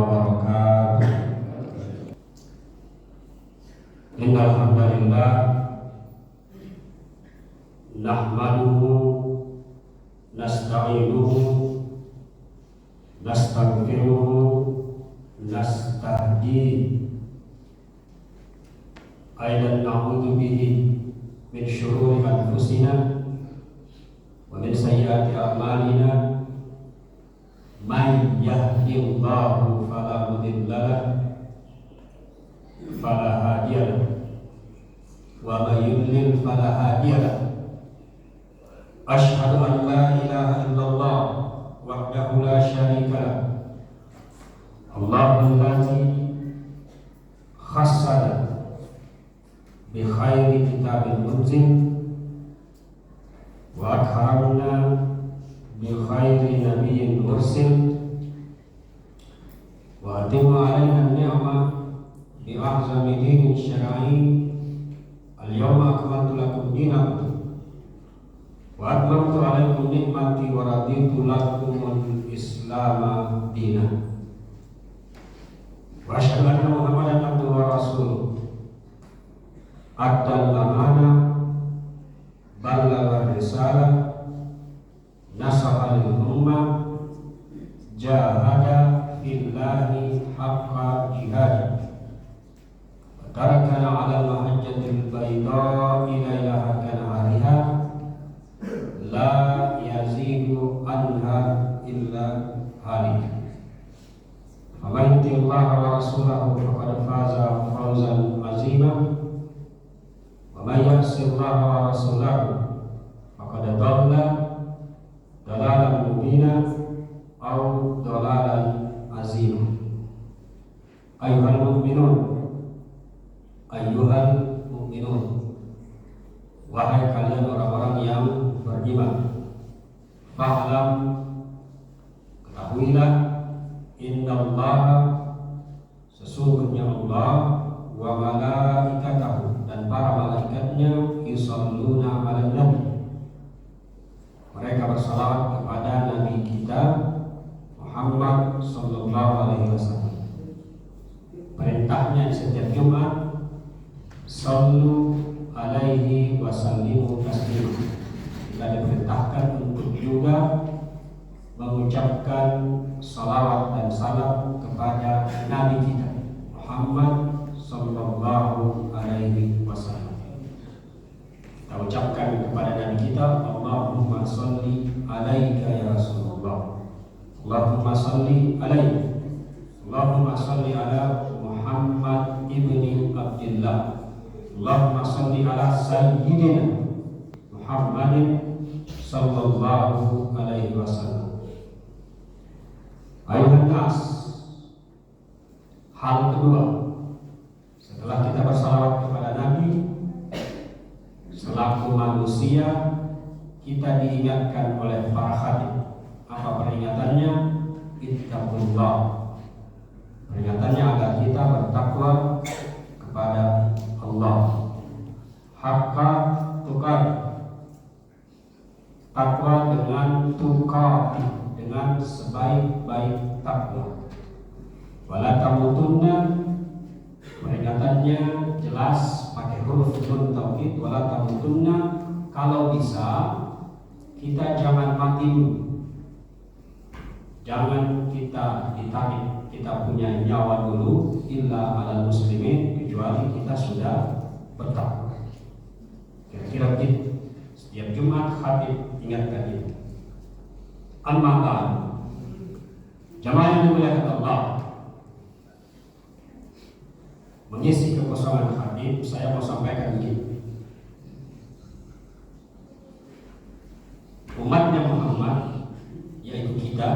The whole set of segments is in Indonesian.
wabarakatuh. Innal hamdalillah nahmaduhu nasta'inuhu nastaghfiruhu nastahdihi aidan na'udzu bihi min syururi anfusina wa min sayyiati a'malina man yahdihillahu fala mudilla lahu fala hadiya lahu wa may yudlil fala hadiya lahu. Asyhadu an la ilaha illallah wahdahu la syarika lahu Allahul ladzi khassana bi khairi kitabin munzil wa akramna bi khairi nabiyyin mursil wa atimma alaina ni'mah bi ahzami dinin syar'i. Al-yawma akmaltu lakum dinakum wa atmamtu alaikum ni'mati wa raditu lakumul islama dinan. Wa asyhadu anna Muhammadan abduhu wa rasuluh. Addal amanah, ballagha risalah, nasaha lil ummah, jahada fillahi haqqa jihadi, wa tarakana 'alal mahajjatil bayda'i lailaha kanahariha la yazigu anha illa halik. Faman yuti'illaha wa rasulahu faqad faza fawzan 'azima wa man ya'sillaha wa rasulahu faqad dhalla dhalalan mubina aw dhalalan 'azima. Ayyuhal mu'minun, wahai kalian orang-orang yang beriman, fa'lam, ketahuilah, innallaha, sesungguhnya Allah, wa malaikatahu, dan para malaikatnya, yusalluna 'alan nabi, mereka bersalawat kepada nabi kita Muhammad sallallahu alaihi wasallam. Perintahnya di setiap Jumat, sallu alaihi wasallimu taslima. Kita diperintahkan untuk juga mengucapkan salawat dan salam kepada nabi kita Muhammad sallallahu alaihi wasallam. Kita ucapkan kepada nabi kita, Allahumma salli alaika ya Rasulullah, Allahumma salli alaika, Allahumma salli ala Muhammad ibni Abdillah, Allahumma salli ala sayyidina Muhammadin sallallahu alaihi wasallam. Ayuhan nas, hal kedua, setelah kita bersalawat kepada Nabi, selaku manusia kita diingatkan oleh para khatib. Apa peringatannya? Ittaqullah. Peringatannya agar kita bertakwa kepada Allah. Haqqa tuqat, takwa dengan tuqati, dengan sebaik-baik takwa. Wala tamutunna, peringatannya jelas pakai huruf nun taukid. Wala tamutunna, kalau bisa kita jangan mati dulu, jangan kita ditarik, kita punya nyawa dulu, illa alal muslimin, kecuali kita sudah bertakwa. Kira-kira begitu. Setiap Jumat khatib ingatkan itu. Amma ba'd, jamaah yang dimuliakan Allah, mengisi kekosongan khatib, saya mau sampaikan begini. Umatnya Muhammad, yaitu kita,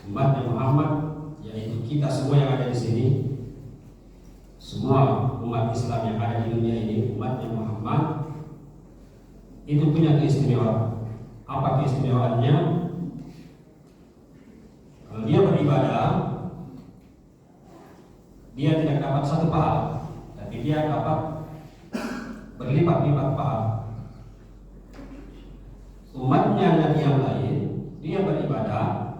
umatnya Muhammad, yaitu kita semua yang ada di sini, semua umat Islam yang ada di dunia ini, umatnya Muhammad, itu punya keistimewaan. Apa keistimewaannya? Kalau dia beribadah, dia tidak dapat satu pahala, tapi dia dapat berlipat-lipat pahala. Umatnya Nabi yang lain, dia beribadah,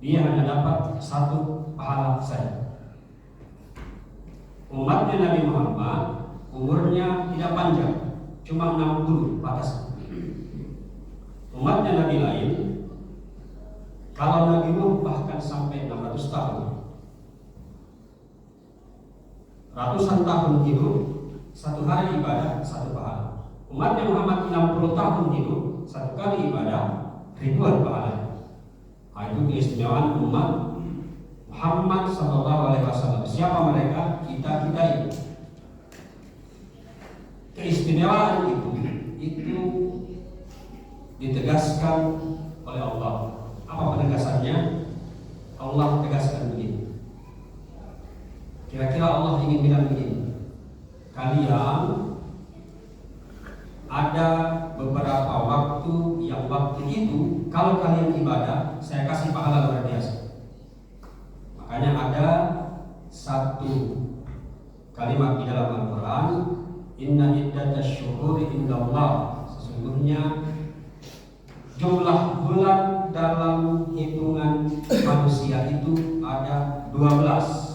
dia hanya dapat satu pahala saja. Umatnya Nabi Muhammad umurnya tidak panjang, cuma 60 batas. Umatnya Nabi lain, kalau Nabi Nuh bahkan sampai 600 tahun, ratusan tahun hidup, satu hari ibadah satu pahala. Umatnya Muhammad 60 tahun hidup, satu kali ibadah ribuan pahala. Itu keistimewaan umat Muhammad SAW. Siapa mereka? Kita ini. Keistimewaan itu ditegaskan oleh Allah. Apa penegasannya? Allah tegaskan begini. Kira-kira Allah ingin bilang begini, kalian ada beberapa waktu yang waktu itu kalau kalian ibadah saya kasih pahala luar biasa. Makanya ada satu kalimat di dalam Al-Quran, inna iddatash syuhuri indallah, sesungguhnya jumlah bulan dalam hitungan manusia itu ada 12.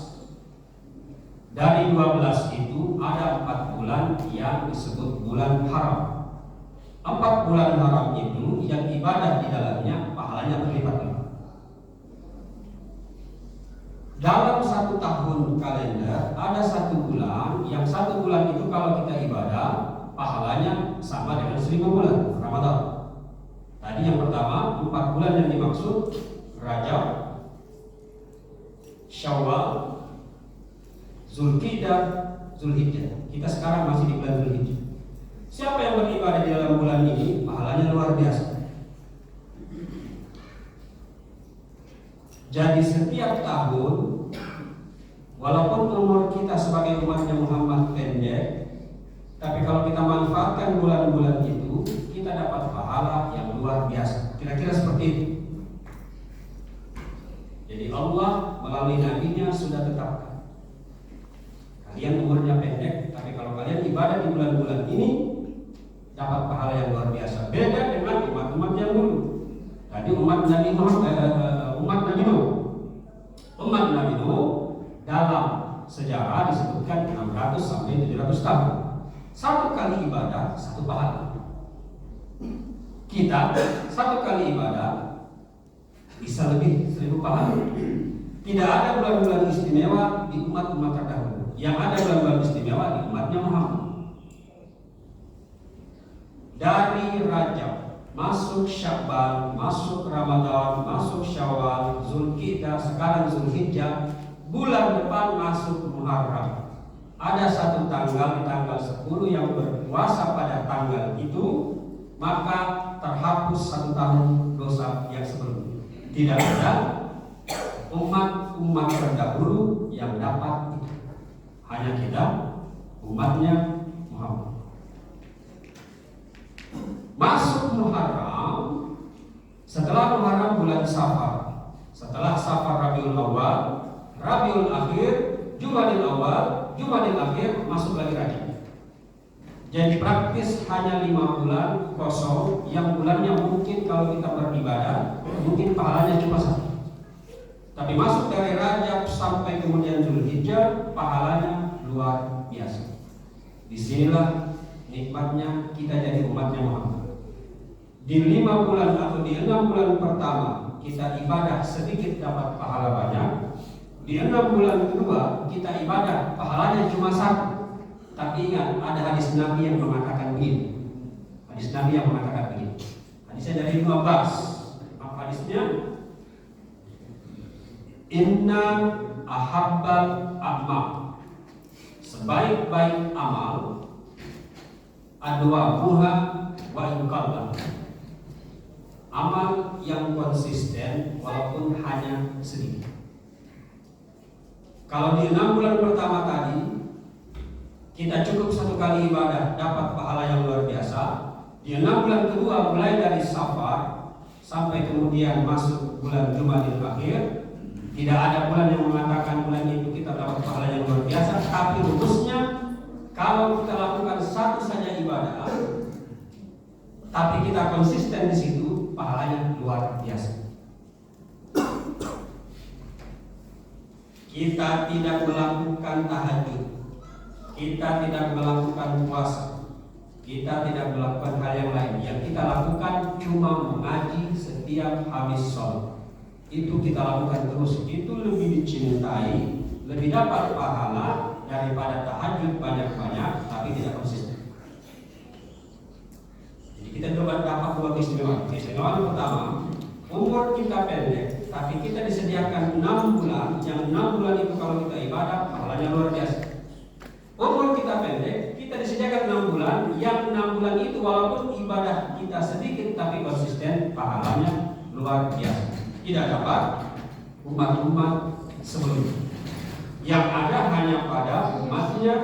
Dari 12 itu ada 4 bulan yang disebut bulan haram. 4 bulan haram itu yang ibadah di dalamnya pahalanya berlipat-lipat. Dalam 1 tahun kalender ada 1 bulan, yang 1 bulan itu kalau kita ibadah pahalanya sama dengan 1000 bulan Ramadan. Tadi yang pertama 4 bulan yang dimaksud Rajab, Syawal, Zulqidah, Zulhijjah. Kita sekarang masih di bulan Zulhijjah. Siapa yang beribadah di dalam bulan ini pahalanya luar biasa. Jadi setiap tahun, walaupun umur kita sebagai umatnya Muhammad pendek, tapi kalau kita manfaatkan bulan-bulan itu, kita dapat pahala yang luar biasa. Kira-kira seperti itu. Jadi Allah melalui nabinya sudah tetapkan, kalian umurnya pendek, tapi kalau kalian ibadah di bulan-bulan ini dapat pahala yang luar biasa. Beda dengan umat-umat yang dulu. Tadi umat Nabi Nuh. Umat Nabi Nuh dalam sejarah disebutkan 600 sampai 700 tahun. 1 kali ibadah 1 pahala. Kita 1 kali ibadah bisa lebih 1000 pahala. Tidak ada bulan-bulan istimewa di umat-umat terdahulu. Yang ada bulan-bulan istimewa di umatnya Muhammad. Dari Rajab masuk Sya'ban, masuk Ramadan, masuk Syawal, Zulqidah, sekarang Zulhijjah, bulan depan masuk Muharram. Ada 1 tanggal di tanggal 10 yang berpuasa pada tanggal itu, maka terhapus 1 tahun dosa yang sebelumnya. Tidak ada umat terdahulu yang dapat itu. Hanya kita, umatnya Muhammad. Masuk Muharram, setelah Muharram bulan Safar, setelah Safar Rabiul Awal, Rabiul Akhir, Jumadil Awal, Jumadil Akhir, masuk lagi Rajab. Jadi praktis hanya 5 bulan kosong, yang bulannya mungkin kalau kita beribadah, mungkin pahalanya cuma 1. Tapi masuk dari Rajab sampai kemudian Zulhijjah, pahalanya luar biasa. Disinilah nikmatnya kita jadi umatnya Muhammad. Di 5 bulan atau di 6 bulan pertama kita ibadah sedikit dapat pahala banyak. Di 6 bulan kedua kita ibadah pahalanya cuma 1. Tapi ingat, ada hadis Nabi yang mengatakan begini. Hadis Nabi yang mengatakan begini. Hadisnya dari Ibnu Abbas. Apa hadisnya? Inna ahabbal amal, sebaik-baik amal, adwamuha wa inqalla, amal yang konsisten walaupun hanya sedikit. Kalau di 6 bulan pertama tadi kita cukup 1 kali ibadah dapat pahala yang luar biasa. Di 6 bulan kedua mulai dari Safar sampai kemudian masuk bulan Jumadil Akhir, tidak ada bulan yang mengatakan bulan itu kita dapat pahala yang luar biasa. Tapi rumusnya, kalau kita lakukan 1 saja ibadah, tapi kita konsisten di situ, pahalanya luar biasa. kita tidak melakukan tahajud, kita tidak melakukan puasa, kita tidak melakukan hal yang lain. Yang kita lakukan cuma mengaji setiap habis sholat. Itu kita lakukan terus. Itu lebih dicintai, lebih dapat pahala daripada tahajud banyak-banyak tapi tidak konsisten. Jadi kita coba dapat dua keistimewaan. Keistimewaan pertama, umur kita pendek, tapi kita disediakan 6 bulan. Yang 6 bulan itu kalau kita ibadah, pahalanya luar biasa. Umur kita pendek, kita disediakan 6 bulan. Yang 6 bulan itu walaupun ibadah kita sedikit, tapi konsisten, pahalanya luar biasa. Tidak dapat umat-umat sebelumnya. Yang ada hanya pada umatnya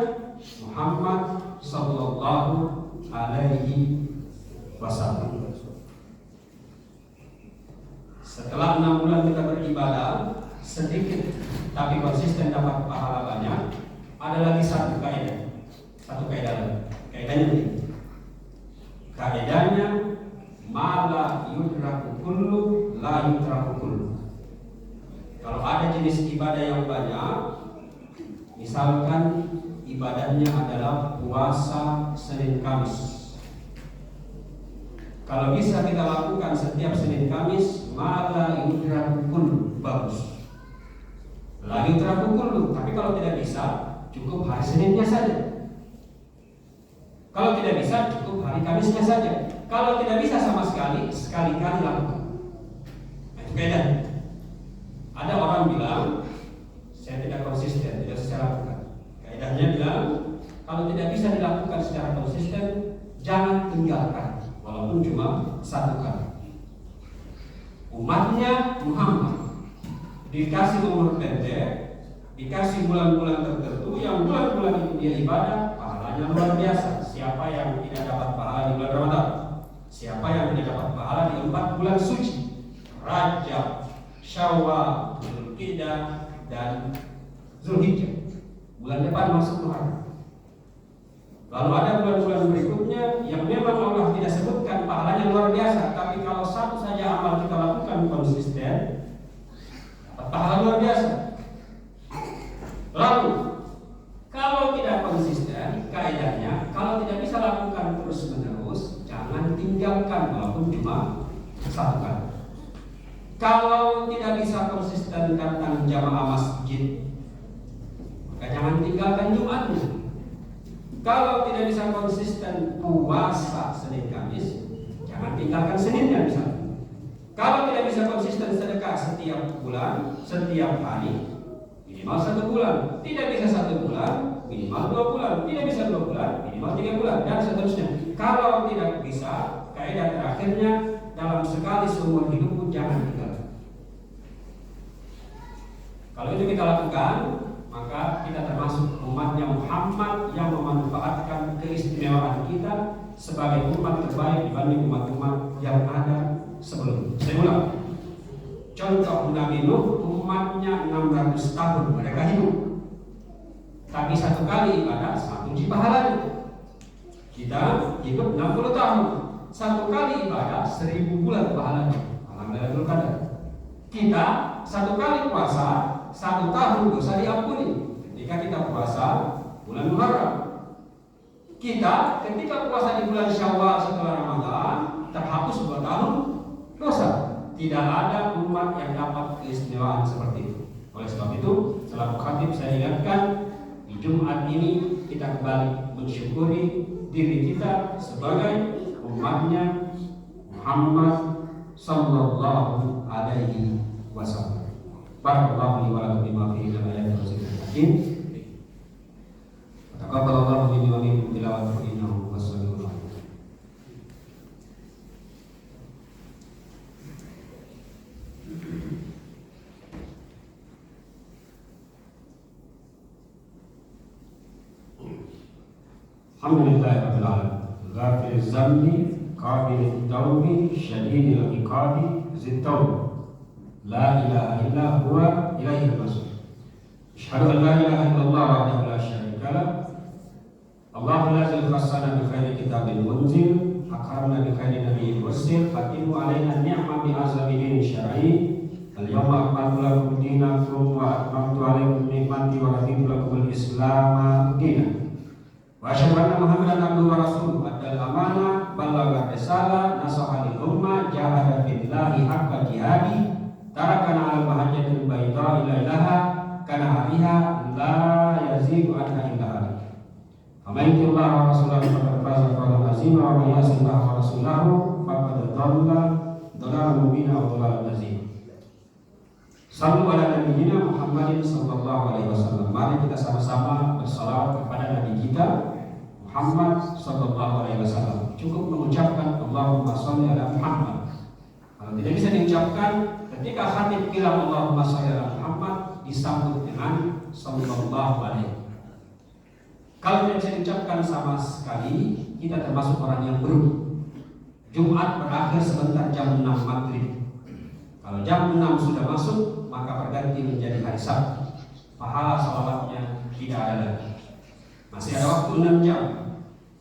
Muhammad Sallallahu Alaihi Wasallam. Setelah 6 bulan kita beribadah sedikit tapi konsisten dapat pahala banyak, ada lagi satu kaidah. Satu kaidah lagi. Kaidahnya begini. Kaidahnya mala yudraku kullu la yudraku kullu. Kalau ada jenis ibadah yang banyak, misalkan ibadahnya adalah puasa Senin Kamis. Kalau bisa kita lakukan setiap Senin Kamis, mala yudraku kullu, bagus. La yudraku kullu, tapi kalau tidak bisa, cukup hari Seninnya saja. Kalau tidak bisa, cukup hari Kamisnya saja. Kalau tidak bisa sama sekali, sekali-kali lakukan. Itu kaidahnya. Ada orang bilang, saya tidak konsisten, tidak saya lakukan. Kaidahnya bilang, kalau tidak bisa dilakukan secara konsisten, jangan tinggalkan, walaupun cuma satu kali. Umatnya Muhammad dikasih umur pendek, dikasih bulan-bulan tertentu, yang bulan-bulan itu dia ibadah, pahalanya luar biasa. Siapa yang tidak dapat pahala di bulan Ramadan? Siapa yang tidak dapat pahala di 4 bulan suci? Rajab, Syawal, Dzulqa'dah, dan Zulhijjah. Bulan depan masuk Muharram. Lalu ada bulan-bulan berikutnya yang memang Allah tidak sebutkan pahalanya luar biasa, tapi kalau satu saja amal kita lakukan konsisten, dapat pahala luar biasa. Lalu kalau tidak konsisten, kaidahnya kalau tidak bisa lakukan terus-menerus, jangan tinggalkan walaupun cuma satu kali. Kalau tidak bisa konsisten datang jamaah masjid, maka jangan tinggalkan Jumatnya. Kalau tidak bisa konsisten puasa Senin Kamis, jangan tinggalkan Seninnya misalnya. Kalau tidak bisa konsisten sedekah setiap bulan, setiap hari, minimal 1 bulan. Tidak bisa 1 bulan, minimal 2 bulan. Tidak bisa 2 bulan, minimal 3 bulan, dan seterusnya. Kalau tidak bisa, kaidah terakhirnya, dalam sekali seumur hidupmu jangan tinggalkan. Kalau itu kita lakukan, maka kita termasuk umatnya Muhammad yang memanfaatkan keistimewaan kita sebagai umat terbaik dibanding umat-umat yang ada sebelumnya. Saya ulang. Contoh Nabi Nuh, umatnya 600 tahun mereka hidup, tapi 1 kali ibadah 1 uji pahalanya. Kita hidup 60 tahun, 1 kali ibadah 1000 bulan pahalanya. Alhamdulillah Qadar. Kita 1 kali puasa 1 tahun dosa diampuni ketika kita puasa bulan Muharram. Kita ketika puasa di bulan Syawal setelah Ramadan terhapus 2 tahun dosa. Tidak ada umat yang dapat keistimewaan seperti itu. Oleh sebab itu, selaku khatib saya ingatkan, di Jumat ini kita kembali mensyukuri diri kita sebagai umatnya Muhammad Sallallahu Alaihi Wasallam. Barakallahu li wa lakum bima fihi min ayatin wa zikril hakim. Taqabbalallahu minni wa minkum tilawatahu innahu was-sami'ul 'alim. Alhamdulillahirabbil alamin. Ghafiriz zambi, qabilit taubi, syadidil iqabi, zid taubi. La ilaha illa huwa ilaihil masir. Asyhadu an la ilaha illallah wahdahu la syarika lah. Allahu lazil khassana bi khairi kitabin munzil, akarna bi khairi nabiyyin mursil, fatimu alaina ni'ma bi azamin syar'i, Al-yawma akmaltu lakum dinakum wa atmamtu alaykum ni'mati wa raditu lakum al-islama dinan. Wa asyhadu anna Muhammadan abduhu wa rasuluhu addal amanah ballagha risalah nasaha lil ummah jahada billahi haqqa jihadi tarakana 'alal mahajjatil bayda'i lailaha kana hariha la yazigu anha illa halik. Faman yuti' wa rasulahu faqad faza fawzan 'azima wa man ya'si wa rasulahu faqad dhalla dhalalan mubina wa dhalalan azima. Sallu ala nabiyina Muhammadin sallallahu alaihi wasallam. Mari kita sama-sama bersalawat kepada nabi kita Muhammad sallallahu alaihi wasallam. Cukup mengucapkan Allahumma shalli ala Muhammad. Kalau tidak bisa diucapkan, ketika khatib bilang Allahumma shalli ala Muhammad disambut dengan sallallahu alaihi. Kalau tidak bisa diucapkan sama sekali, kita termasuk orang yang berugi. Jumat berakhir sebentar jam 6 maghrib. Kalau jam 6 sudah masuk, maka berganti menjadi hari Sabtu. Pahala salawatnya tidak ada lagi. Masih ada waktu 6 jam.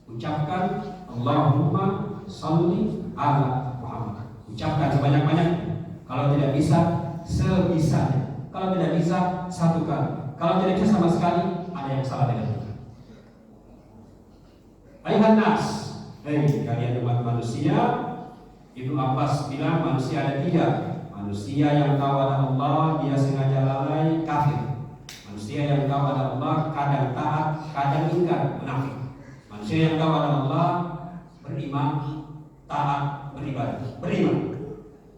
Ucapkan Allahumma sholli ala Muhammad. Ucapkan sebanyak-banyaknya. Kalau tidak bisa, sebisanya. Kalau tidak bisa, satu kali. Kalau tidak bisa sama sekali, ada yang salah dengan kita. Ayuhan nas, kalian umat manusia. Ibnu Abbas bilang manusia ada 3. Manusia yang tahu ada Allah, dia sengaja lalai, kafir. Manusia yang tahu ada Allah, kadang taat, kadang ingkar, munafik. Manusia yang tahu ada Allah, beriman, taat, beriman.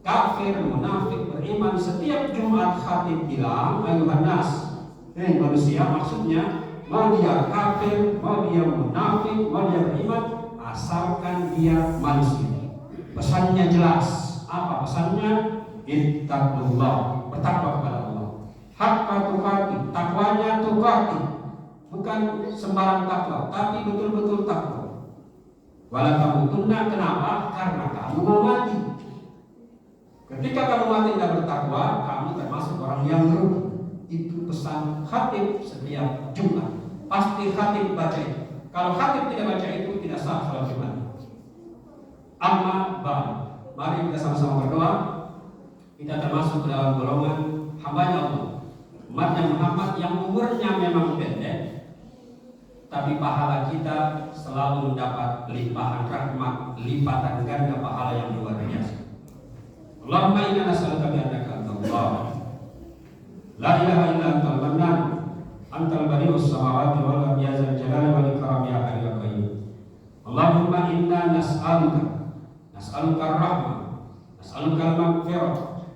Kafir, munafik, beriman. Setiap Jumat khatib bilang ayuhan nas. Manusia maksudnya mau dia kafir, mau dia munafik, mau dia beriman, asalkan dia manusia. Pesannya jelas. Apa pesannya? Ittaqullah, bertakwa kepada Allah. Haqqa tuqatih, takwanya tuqatih, bukan sembarang takwa, tapi betul-betul takwa. Wala tamutunna, kenapa? Karena kamu mau mati. Ketika kamu mati tidak bertakwa, kamu termasuk orang yang merugi. Itu pesan khatib setiap Jumat. Pasti khatib baca itu. Kalau khatib tidak baca itu, tidak sah salat Jumat. Amma ba'd, mari kita sama-sama berdoa. Kita termasuk ke dalam golongan hambanya Allah, umatnya Muhammad yang umurnya memang pendek, tapi pahala kita selalu mendapat limpahan rahmat, lipatan ganda pahala yang luar biasa. Allahumma inna nas'aluka bi annaka Allah, la ilaha illa antal mannan, antal bari'us samawati wal ardi ya dzal jalali wal ikram ya hayyul qayyum. Allahumma inna nas'aluka rahmah, nas'aluka al-maghfirah,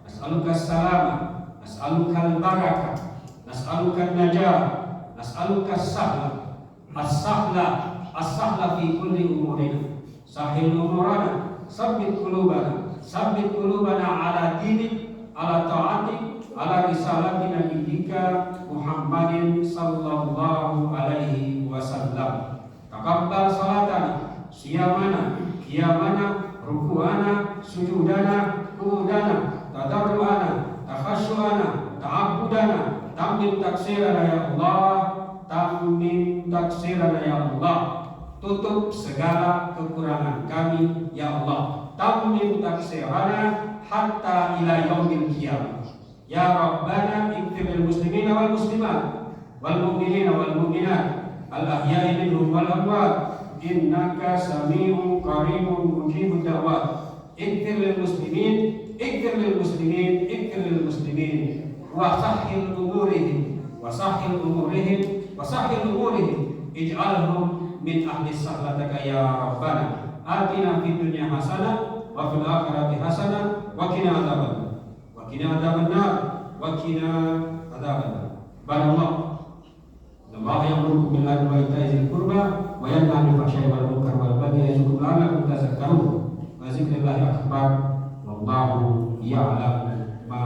nas'aluka as-salama, nas'aluka al-barakah, nas'aluka an-najah, nas'aluka as-sahla fi kulli umurina. Sahil umurana, sabbit qulubana ala dinik, ala ta'atik, ala risalati nabiyyika Muhammadin sallallahu alaihi wasallam. Taqabbal salatana, siyamana, qiyamana, ruku'ana, sujudana, qudana, tadarru'ana, takhasyu'ana, ta'abudana, tamin taksirana ya Allah, tamin taksirana ya Allah. Tutup segala kekurangan kami ya Allah. Tamin taksirana hatta ila yaumil qiyamah. Ya Rabbana ighfir lil muslimina wal muslimat wal mu'minina wal mu'minat al ahya'i minhum wal amwat innaka sami'un qaribun mujibud da'wat. Ighfir lil muslimin, ighfir lil muslimin, ighfir lil muslimin, wa sahhil umurihim, wa sahhil umurihim, wa sahhil umurihim, ij'alhum min ahli sahlataka ya Rabbana. Atina fid dunya hasanah wa fil akhirati hasanah wa qina adzabannar, wa qina adzabannar, wa qina adzabannar. Banallah. Allah ya'muru bil adli wa ita'i dzil qurba wa yanha 'anil fahsya'i wal munkari wal baghi ya'izukum la'allakum tadhakkarun. Wa zikrullahi akbar, wallahu ya'lam ma